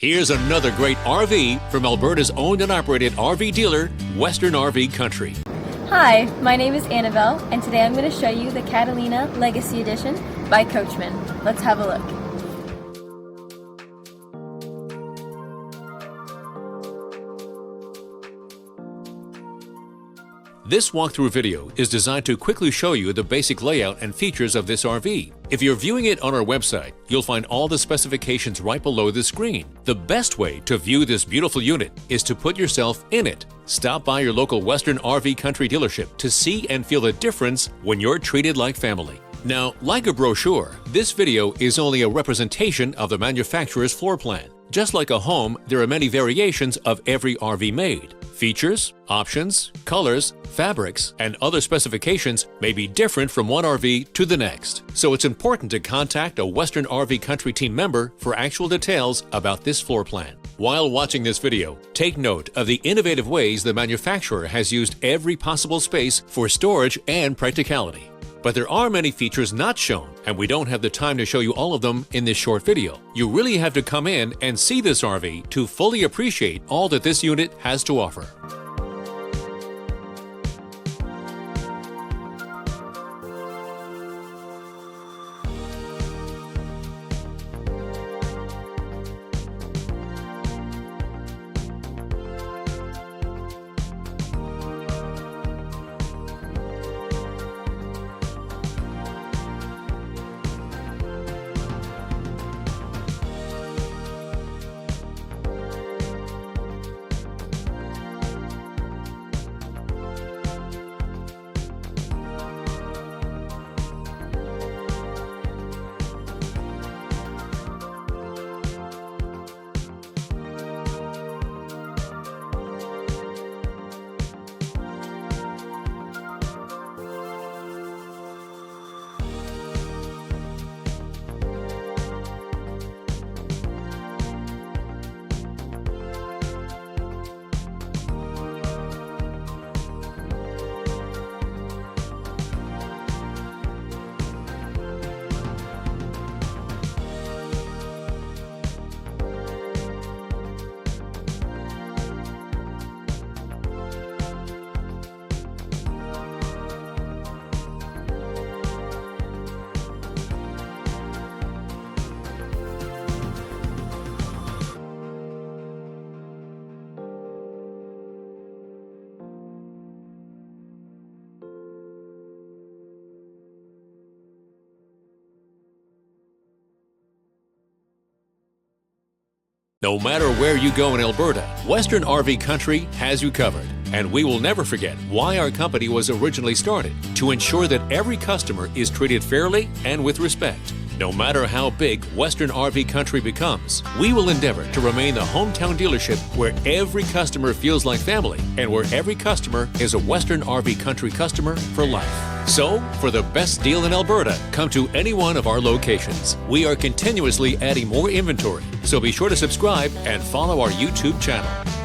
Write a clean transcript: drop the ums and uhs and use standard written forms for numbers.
Here's another great RV from Alberta's owned and operated RV dealer, Western RV Country. Hi, my name is Annabelle, and today I'm going to show you the Catalina Legacy Edition by Coachmen. Let's have a look. This walkthrough video is designed to quickly show you the basic layout and features of this RV. If you're viewing it on our website, you'll find all the specifications right below the screen. The best way to view this beautiful unit is to put yourself in it. Stop by your local Western RV Country dealership to see and feel the difference when you're treated like family. Now, like a brochure, this video is only a representation of the manufacturer's floor plan. Just like a home, there are many variations of every RV made. Features, options, colors, fabrics, and other specifications may be different from one RV to the next. So it's important to contact a Western RV Country team member for actual details about this floor plan. While watching this video, take note of the innovative ways the manufacturer has used every possible space for storage and practicality. But there are many features not shown, and we don't have the time to show you all of them in this short video. You really have to come in and see this RV to fully appreciate all that this unit has to offer. No matter where you go in Alberta, Western RV Country has you covered. And we will never forget why our company was originally started, to ensure that every customer is treated fairly and with respect. No matter how big Western RV Country becomes, we will endeavor to remain the hometown dealership where every customer feels like family and where every customer is a Western RV Country customer for life. So, for the best deal in Alberta, come to any one of our locations. We are continuously adding more inventory, so be sure to subscribe and follow our YouTube channel.